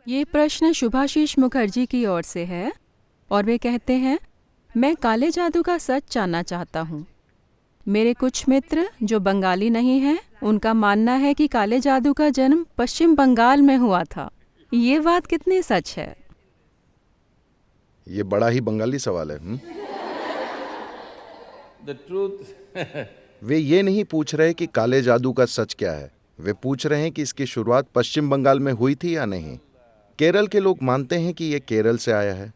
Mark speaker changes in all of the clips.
Speaker 1: ये प्रश्न शुभाशीष मुखर्जी की ओर से है और वे कहते हैं, मैं काले जादू का सच जानना चाहता हूँ। मेरे कुछ मित्र जो बंगाली नहीं हैं, उनका मानना है कि काले जादू का जन्म पश्चिम बंगाल में हुआ था। ये बात कितनी सच है?
Speaker 2: ये बड़ा ही बंगाली सवाल है।
Speaker 3: The truth,
Speaker 2: वे ये नहीं पूछ रहे कि काले जादू का सच क्या है, वे पूछ रहे हैं कि इसकी शुरुआत पश्चिम बंगाल में हुई थी या नहीं। केरल के लोग मानते हैं कि ये केरल से आया है।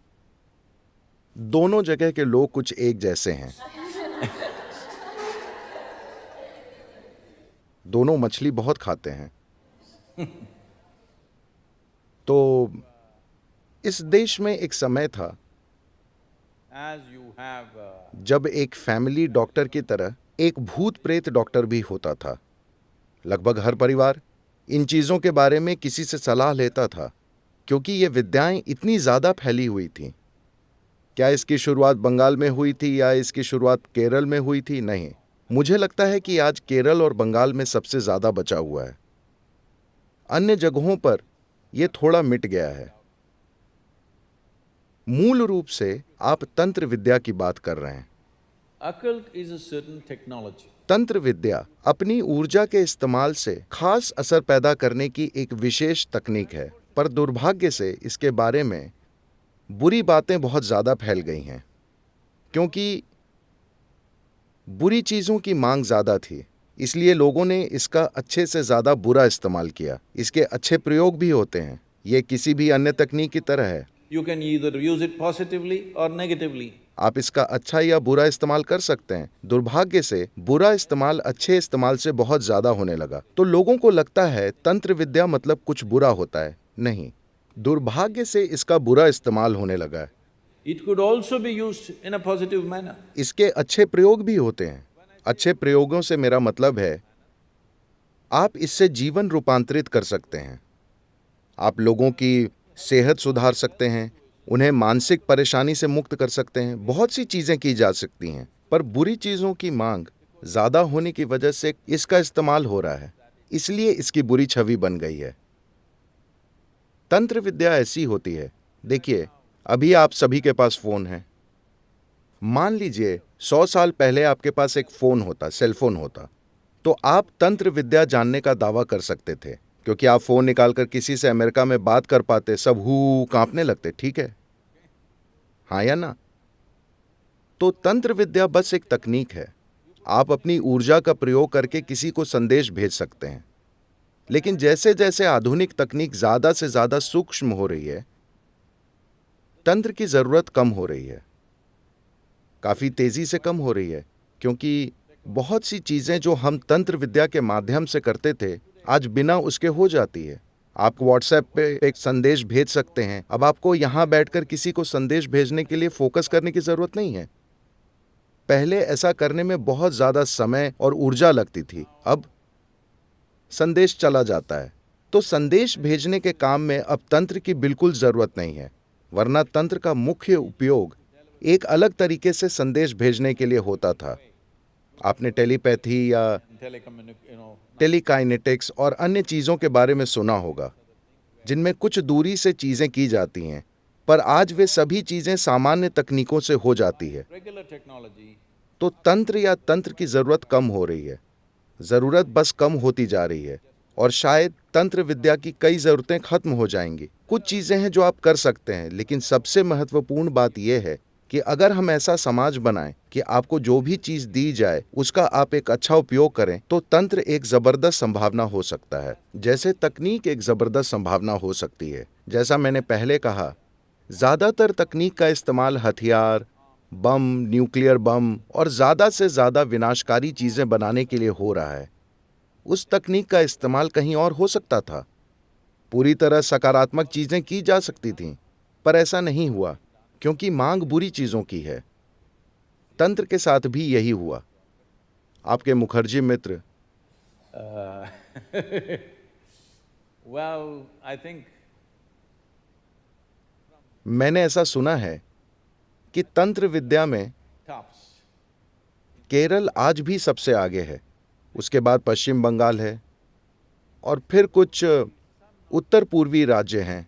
Speaker 2: दोनों जगह के लोग कुछ एक जैसे हैं। दोनों मछली बहुत खाते हैं। तो इस देश में एक समय था
Speaker 3: as you have
Speaker 2: जब एक फैमिली डॉक्टर की तरह एक भूत प्रेत डॉक्टर भी होता था। लगभग हर परिवार इन चीजों के बारे में किसी से सलाह लेता था, क्योंकि ये विद्याएं इतनी ज्यादा फैली हुई थीं। क्या इसकी शुरुआत बंगाल में हुई थी या इसकी शुरुआत केरल में हुई थी? नहीं, मुझे लगता है कि आज केरल और बंगाल में सबसे ज्यादा बचा हुआ है। अन्य जगहों पर यह थोड़ा मिट गया है। मूल रूप से आप तंत्र विद्या की बात कर रहे हैं।
Speaker 3: occult is a certain technology.
Speaker 2: तंत्र विद्या अपनी ऊर्जा के इस्तेमाल से खास असर पैदा करने की एक विशेष तकनीक है, पर दुर्भाग्य से इसके बारे में बुरी बातें बहुत ज्यादा फैल गई हैं, क्योंकि बुरी चीजों की मांग ज्यादा थी, इसलिए लोगों ने इसका अच्छे से ज्यादा बुरा इस्तेमाल किया। इसके अच्छे प्रयोग भी होते हैं, ये किसी भी अन्य तकनीक की तरह है।
Speaker 3: You can either use it positively or negatively.
Speaker 2: आप इसका अच्छा या बुरा इस्तेमाल कर सकते हैं। दुर्भाग्य से बुरा इस्तेमाल अच्छे इस्तेमाल से बहुत ज्यादा होने लगा, तो लोगों को लगता है तंत्र विद्या मतलब कुछ बुरा होता है। नहीं, दुर्भाग्य से इसका बुरा इस्तेमाल होने लगा है।
Speaker 3: It could also be used in a positive manner.
Speaker 2: इसके अच्छे प्रयोग भी होते हैं। अच्छे प्रयोगों से मेरा मतलब है आप इससे जीवन रूपांतरित कर सकते हैं। आप लोगों की सेहत सुधार सकते हैं, उन्हें मानसिक परेशानी से मुक्त कर सकते हैं। बहुत सी चीजें की जा सकती हैं, पर बुरी चीजों की मांग ज्यादा होने की वजह से इसका इस्तेमाल हो रहा है, इसलिए इसकी बुरी छवि बन गई है। तंत्र विद्या ऐसी होती है, देखिए, अभी आप सभी के पास फोन है। मान लीजिए 100 साल पहले आपके पास एक फोन होता, सेलफोन होता, तो आप तंत्र विद्या जानने का दावा कर सकते थे, क्योंकि आप फोन निकालकर किसी से अमेरिका में बात कर पाते, सब हू कांपने लगते। ठीक है, हाँ या ना? तो तंत्र विद्या बस एक तकनीक है। आप अपनी ऊर्जा का प्रयोग करके किसी को संदेश भेज सकते हैं, लेकिन जैसे जैसे आधुनिक तकनीक ज्यादा से ज्यादा सूक्ष्म हो रही है, तंत्र की जरूरत कम हो रही है, काफी तेजी से कम हो रही है, क्योंकि बहुत सी चीजें जो हम तंत्र विद्या के माध्यम से करते थे, आज बिना उसके हो जाती है। आप व्हाट्सएप पे एक संदेश भेज सकते हैं। अब आपको यहां बैठकर किसी को संदेश भेजने के लिए फोकस करने की जरूरत नहीं है। पहले ऐसा करने में बहुत ज्यादा समय और ऊर्जा लगती थी, अब संदेश चला जाता है। तो संदेश भेजने के काम में अब तंत्र की बिल्कुल जरूरत नहीं है, वरना तंत्र का मुख्य उपयोग एक अलग तरीके से संदेश भेजने के लिए होता था। आपने टेलीपैथी या टेलीकाइनेटिक्स और अन्य चीजों के बारे में सुना होगा, जिनमें कुछ दूरी से चीजें की जाती हैं, पर आज वे सभी चीजें सामान्य तकनीकों से हो जाती है।
Speaker 3: Regular technology.
Speaker 2: तो तंत्र या तंत्र की जरूरत कम हो रही है, जरूरत बस कम होती जा रही है, और शायद तंत्र विद्या की कई जरूरतें खत्म हो जाएंगी। कुछ चीजें हैं जो आप कर सकते हैं, लेकिन सबसे महत्वपूर्ण बात यह है कि अगर हम ऐसा समाज बनाएं कि आपको जो भी चीज दी जाए उसका आप एक अच्छा उपयोग करें, तो तंत्र एक जबरदस्त संभावना हो सकता है, जैसे तकनीक एक जबरदस्त संभावना हो सकती है। जैसा मैंने पहले कहा, ज्यादातर तकनीक का इस्तेमाल हथियार, बम, न्यूक्लियर बम और ज्यादा से ज्यादा विनाशकारी चीजें बनाने के लिए हो रहा है। उस तकनीक का इस्तेमाल कहीं और हो सकता था। पूरी तरह सकारात्मक चीजें की जा सकती थीं, पर ऐसा नहीं हुआ, क्योंकि मांग बुरी चीजों की है। तंत्र के साथ भी यही हुआ। आपके मुखर्जी मित्र
Speaker 3: Well, I think
Speaker 2: मैंने ऐसा सुना है कि तंत्र विद्या में
Speaker 3: tops.
Speaker 2: केरल आज भी सबसे आगे है, उसके बाद पश्चिम बंगाल है, और फिर कुछ उत्तर पूर्वी राज्य हैं,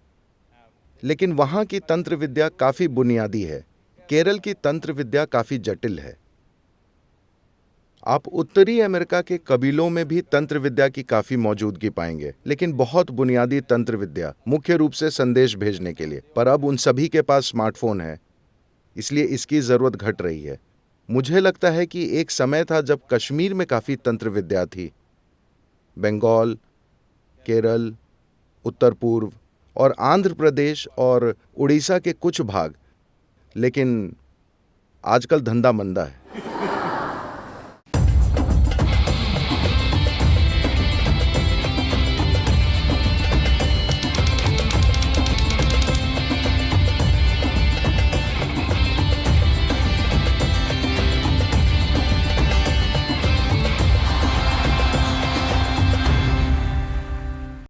Speaker 2: लेकिन वहाँ की तंत्र विद्या काफ़ी बुनियादी है। केरल की तंत्र विद्या काफ़ी जटिल है। आप उत्तरी अमेरिका के कबीलों में भी तंत्र विद्या की काफ़ी मौजूदगी पाएंगे, लेकिन बहुत बुनियादी तंत्र विद्या, मुख्य रूप से संदेश भेजने के लिए। पर अब उन सभी के पास स्मार्टफोन है, इसलिए इसकी ज़रूरत घट रही है। मुझे लगता है कि एक समय था जब कश्मीर में काफ़ी तंत्र विद्या थी, बंगाल, केरल, उत्तर पूर्व और आंध्र प्रदेश और उड़ीसा के कुछ भाग, लेकिन आजकल धंधा मंदा है।